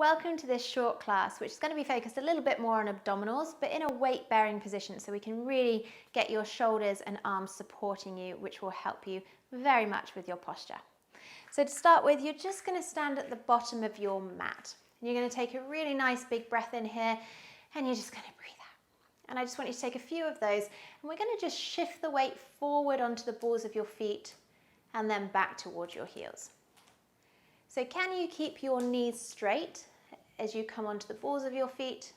Welcome to this short class, which is going to be focused a little bit more on abdominals, but in a weight-bearing position, so we can really get your shoulders and arms supporting you, which will help you very much with your posture. So to start with, you're just going to stand at the bottom of your mat. You're going to take a really nice big breath in here, and you're just going to breathe out. And I just want you to take a few of those, and we're going to just shift the weight forward onto the balls of your feet, and then back towards your heels. So can you keep your knees straight as you come onto the balls of your feet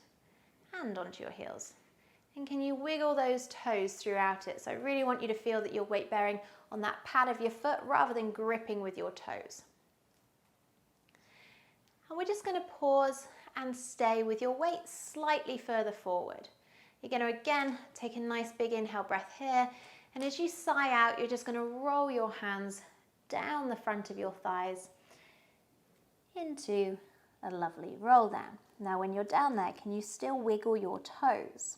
and onto your heels? And can you wiggle those toes throughout it? So I really want you to feel that you're weight bearing on that pad of your foot rather than gripping with your toes. And we're just going to pause and stay with your weight slightly further forward. You're going to again take a nice big inhale breath here, and as you sigh out, you're just going to roll your hands down the front of your thighs into a lovely roll down. Now when you're down there, can you still wiggle your toes?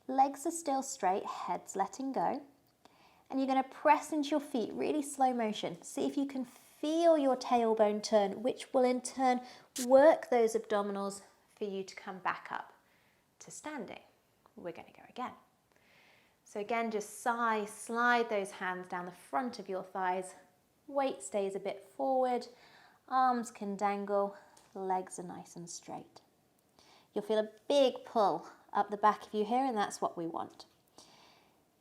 Legs are still straight, head's letting go. And you're going to press into your feet, really slow motion. See if you can feel your tailbone turn, which will in turn work those abdominals for you to come back up to standing. We're going to go again. So again, just sigh, slide those hands down the front of your thighs. Weight stays a bit forward. Arms can dangle, legs are nice and straight. You'll feel a big pull up the back of you here, and that's what we want.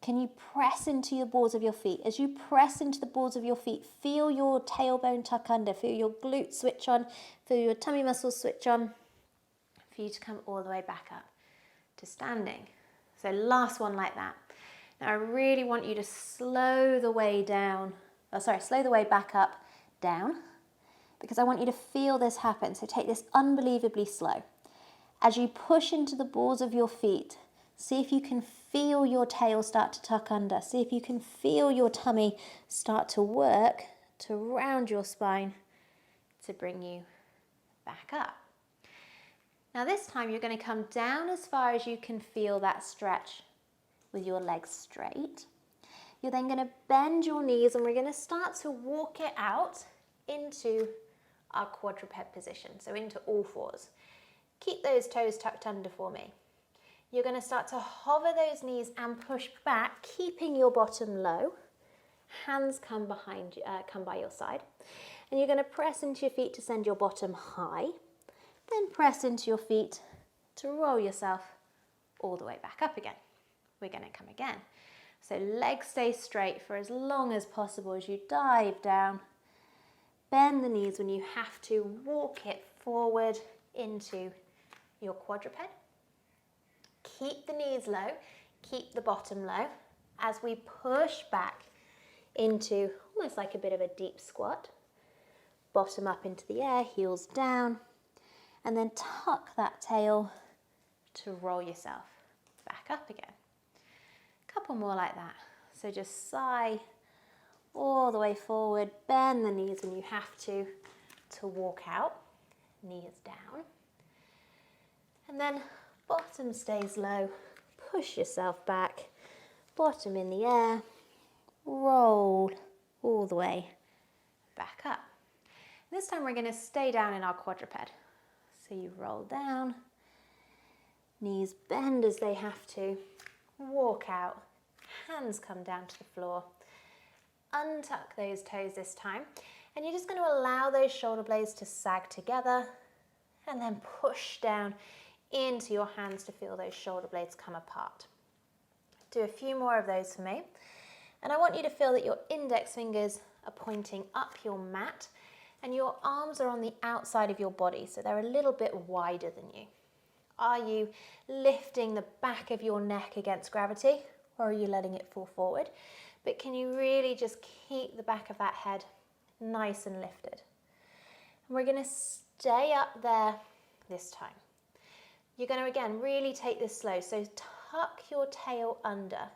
Can you press into your balls of your feet? As you press into the balls of your feet, feel your tailbone tuck under, feel your glutes switch on, feel your tummy muscles switch on, for you to come all the way back up to standing. So last one like that. Now I really want you to slow the way back up, down, because I want you to feel this happen. So take this unbelievably slow. As you push into the balls of your feet, see if you can feel your tail start to tuck under. See if you can feel your tummy start to work to round your spine to bring you back up. Now this time you're going to come down as far as you can feel that stretch with your legs straight. You're then going to bend your knees, and we're going to start to walk it out into our quadruped position, so into all fours. Keep those toes tucked under for me. You're going to start to hover those knees and push back, keeping your bottom low. Hands come behind you, come by your side, and you're going to press into your feet to send your bottom high. Then press into your feet to roll yourself all the way back up again. We're going to come again. So legs stay straight for as long as possible as you dive down. Bend the knees when you have to, walk it forward into your quadruped. Keep the knees low, keep the bottom low as we push back into almost like a bit of a deep squat. Bottom up into the air, heels down, and then tuck that tail to roll yourself back up again. Couple more like that. So just sigh all the way forward, bend the knees when you have to walk out, knees down. And then bottom stays low, push yourself back, bottom in the air, roll all the way back up. This time we're going to stay down in our quadruped. So you roll down, knees bend as they have to, walk out, hands come down to the floor. Untuck those toes this time, and you're just going to allow those shoulder blades to sag together, and then push down into your hands to feel those shoulder blades come apart. Do a few more of those for me, and I want you to feel that your index fingers are pointing up your mat, and your arms are on the outside of your body, so they're a little bit wider than you. Are you lifting the back of your neck against gravity, or are you letting it fall forward? But can you really just keep the back of that head nice and lifted? And we're going to stay up there this time. You're going to, again, really take this slow. So tuck your tail under.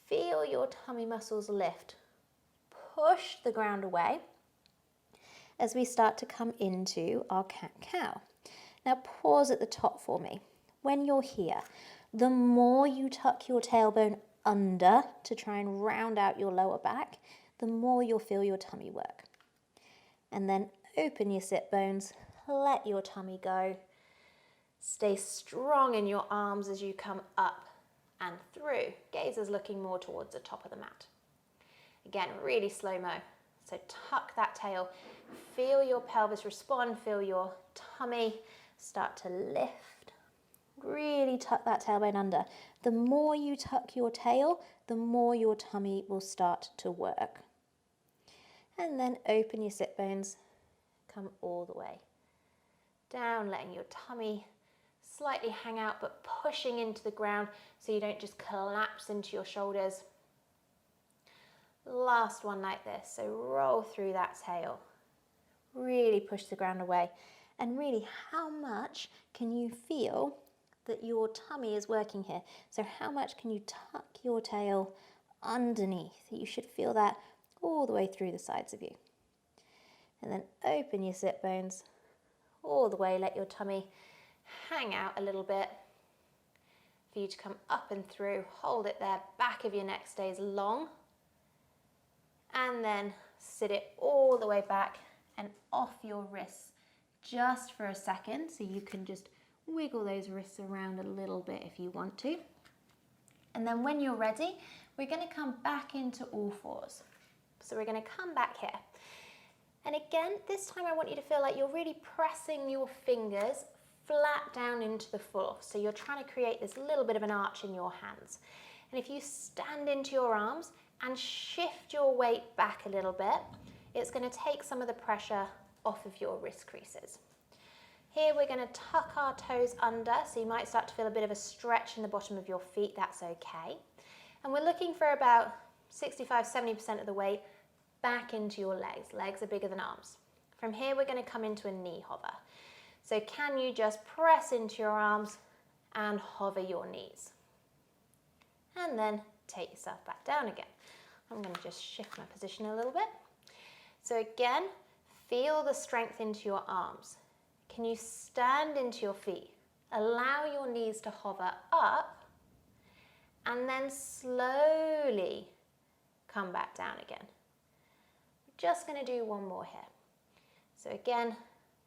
Feel your tummy muscles lift. Push the ground away as we start to come into our cat-cow. Now pause at the top for me. When you're here, the more you tuck your tailbone under to try and round out your lower back, the more you'll feel your tummy work. And then open your sit bones, let your tummy go. Stay strong in your arms as you come up and through. Gaze is looking more towards the top of the mat. Again, really slow-mo. So tuck that tail, feel your pelvis respond, feel your tummy start to lift. Really tuck that tailbone under. The more you tuck your tail, the more your tummy will start to work. And then open your sit bones, come all the way down, letting your tummy slightly hang out, but pushing into the ground so you don't just collapse into your shoulders. Last one like this, so roll through that tail. Really push the ground away. And really, how much can you feel that your tummy is working here? So how much can you tuck your tail underneath? You should feel that all the way through the sides of you. And then open your sit bones all the way, let your tummy hang out a little bit for you to come up and through. Hold it there, back of your neck stays long. And then sit it all the way back and off your wrists just for a second, so you can just wiggle those wrists around a little bit if you want to. And then when you're ready, we're going to come back into all fours. So we're going to come back here. And again, this time I want you to feel like you're really pressing your fingers flat down into the floor. So you're trying to create this little bit of an arch in your hands. And if you stand into your arms and shift your weight back a little bit, it's going to take some of the pressure off of your wrist creases. Here we're going to tuck our toes under, so you might start to feel a bit of a stretch in the bottom of your feet. That's okay. And we're looking for about 65–70% of the weight back into your legs. Legs are bigger than arms. From here we're going to come into a knee hover. So can you just press into your arms and hover your knees? And then take yourself back down again. I'm going to just shift my position a little bit. So again, feel the strength into your arms. Can you stand into your feet? Allow your knees to hover up and then slowly come back down again. We're just going to do one more here. So again,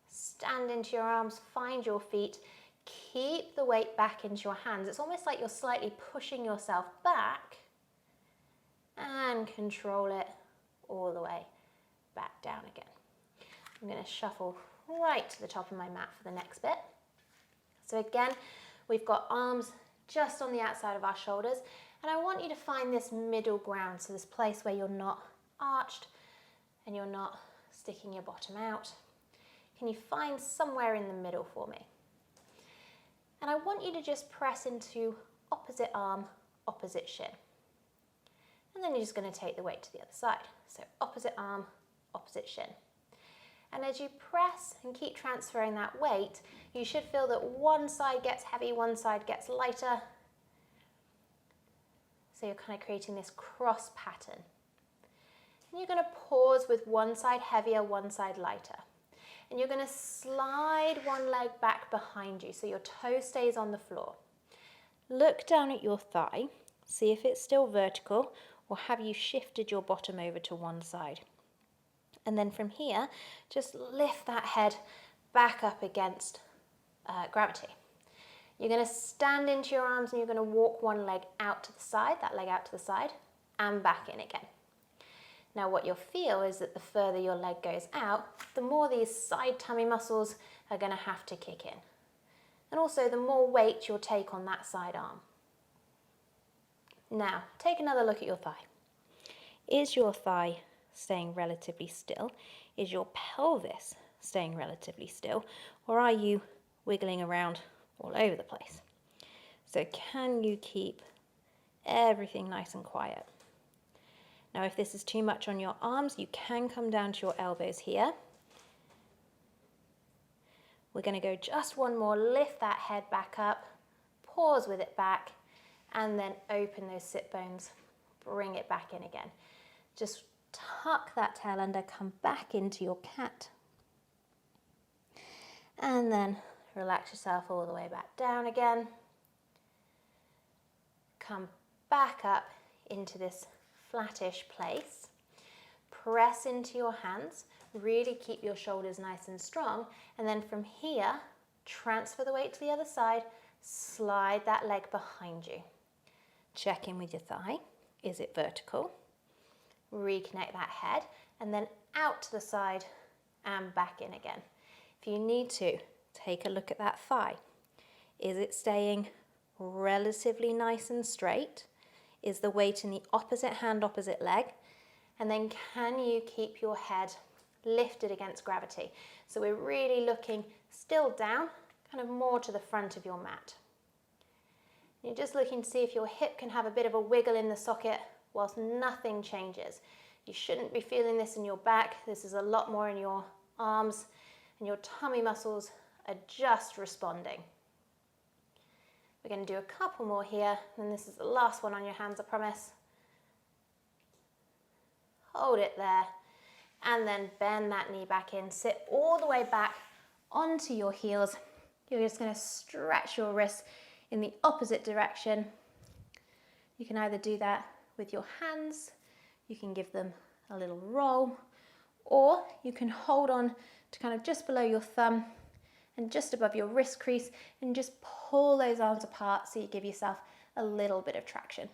stand into your arms, find your feet, keep the weight back into your hands. It's almost like you're slightly pushing yourself back, and control it all the way back down again. I'm going to shuffle right to the top of my mat for the next bit. So again, we've got arms just on the outside of our shoulders, and I want you to find this middle ground, so this place where you're not arched and you're not sticking your bottom out. Can you find somewhere in the middle for me? And I want you to just press into opposite arm, opposite shin. And then you're just going to take the weight to the other side. So opposite arm, opposite shin. And as you press and keep transferring that weight, you should feel that one side gets heavy, one side gets lighter. So you're kind of creating this cross pattern. And you're going to pause with one side heavier, one side lighter. And you're going to slide one leg back behind you so your toe stays on the floor. Look down at your thigh, see if it's still vertical, or have you shifted your bottom over to one side? And then from here, just lift that head back up against gravity. You're going to stand into your arms and you're going to walk one leg out to the side, that leg out to the side, and back in again. Now what you'll feel is that the further your leg goes out, the more these side tummy muscles are going to have to kick in. And also the more weight you'll take on that side arm. Now, take another look at your thigh. Is your thigh staying relatively still? Is your pelvis staying relatively still? Or are you wiggling around all over the place? So can you keep everything nice and quiet? Now, if this is too much on your arms, you can come down to your elbows here. We're going to go just one more, lift that head back up, pause with it back, and then open those sit bones, bring it back in again. Just tuck that tail under, come back into your cat. And then relax yourself all the way back down again. Come back up into this flattish place. Press into your hands. Really keep your shoulders nice and strong. And then from here, transfer the weight to the other side, slide that leg behind you. Check in with your thigh. Is it vertical? Reconnect that head, and then out to the side and back in again. If you need to, take a look at that thigh. Is it staying relatively nice and straight? Is the weight in the opposite hand, opposite leg? And then can you keep your head lifted against gravity? So we're really looking still down, kind of more to the front of your mat. You're just looking to see if your hip can have a bit of a wiggle in the socket whilst nothing changes. You shouldn't be feeling this in your back. This is a lot more in your arms, and your tummy muscles are just responding. We're going to do a couple more here, and this is the last one on your hands, I promise. Hold it there, and then bend that knee back in. Sit all the way back onto your heels. You're just going to stretch your wrists in the opposite direction. You can either do that with your hands, you can give them a little roll, or you can hold on to kind of just below your thumb and just above your wrist crease and just pull those arms apart so you give yourself a little bit of traction.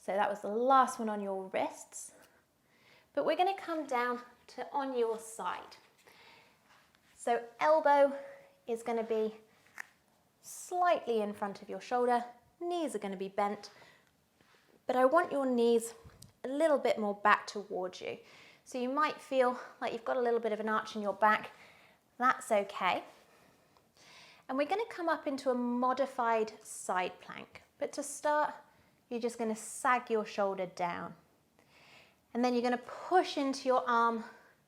So that was the last one on your wrists, but we're going to come down to on your side. So elbow is going to be slightly in front of your shoulder, knees are going to be bent, but I want your knees a little bit more back towards you. So you might feel like you've got a little bit of an arch in your back. That's okay. And we're going to come up into a modified side plank. But to start, you're just going to sag your shoulder down. And then you're going to push into your arm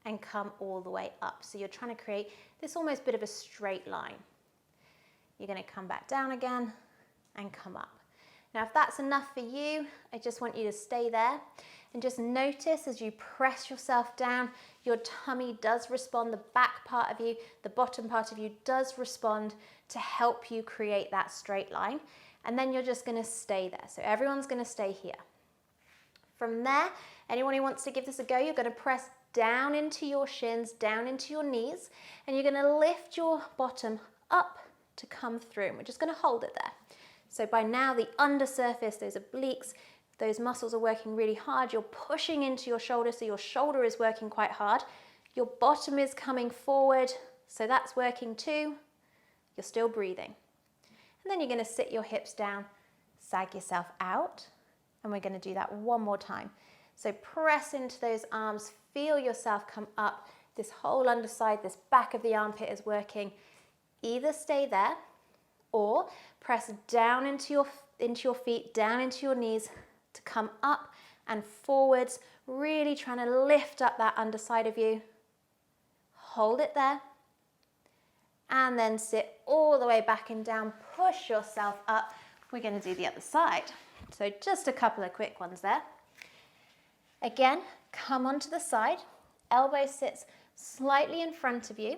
and come all the way up. So you're trying to create this almost bit of a straight line. You're going to come back down again and come up. Now, if that's enough for you, I just want you to stay there and just notice as you press yourself down, your tummy does respond, the back part of you, the bottom part of you does respond to help you create that straight line. And then you're just going to stay there. So everyone's going to stay here. From there, anyone who wants to give this a go, you're going to press down into your shins, down into your knees, and you're going to lift your bottom up to come through. And we're just going to hold it there. So by now the undersurface, those obliques, those muscles are working really hard. You're pushing into your shoulder, so your shoulder is working quite hard. Your bottom is coming forward, so that's working too. You're still breathing. And then you're going to sit your hips down, sag yourself out, and we're going to do that one more time. So press into those arms, feel yourself come up. This whole underside, this back of the armpit is working. Either stay there or press down into your feet, down into your knees to come up and forwards, really trying to lift up that underside of you. Hold it there. And then sit all the way back and down, push yourself up. We're going to do the other side. So just a couple of quick ones there. Again, come onto the side, elbow sits slightly in front of you,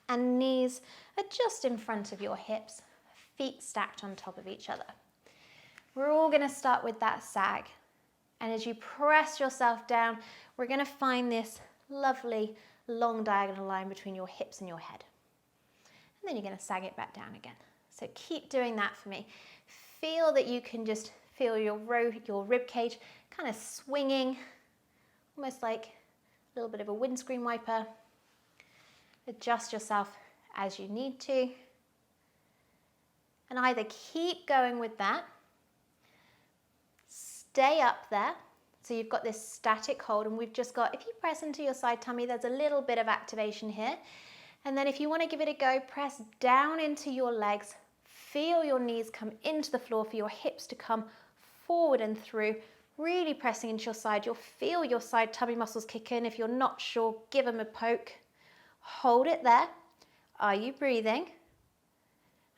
and knees are just in front of your hips, feet stacked on top of each other. We're all going to start with that sag. And as you press yourself down, we're going to find this lovely long diagonal line between your hips and your head. And then you're going to sag it back down again. So keep doing that for me. Feel that you can just feel your rib cage kind of swinging, almost like a little bit of a windscreen wiper. Adjust yourself as you need to. And either keep going with that, stay up there, so you've got this static hold, and we've just got, if you press into your side tummy, there's a little bit of activation here. And then if you want to give it a go, press down into your legs, feel your knees come into the floor for your hips to come forward and through, really pressing into your side. You'll feel your side tummy muscles kick in. If you're not sure, give them a poke. Hold it there. Are you breathing?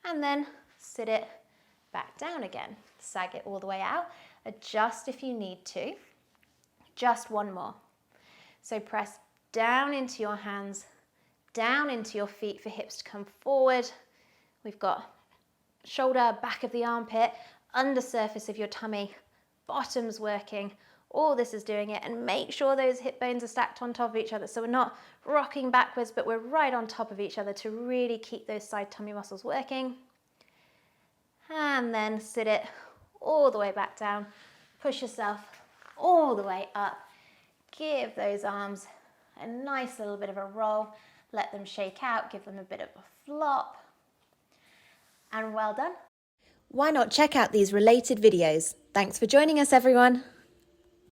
And then sit it back down again. Sag it all the way out. Adjust if you need to. Just one more. So press down into your hands, down into your feet for hips to come forward. We've got shoulder, back of the armpit, under surface of your tummy, bottom's working, All this is doing it, and make sure those hip bones are stacked on top of each other so we're not rocking backwards, but we're right on top of each other to really keep those side tummy muscles working. And then sit it all the way back down. Push yourself all the way up. Give those arms a nice little bit of a roll. Let them shake out, give them a bit of a flop. And well done. Why not check out these related videos? Thanks for joining us, everyone.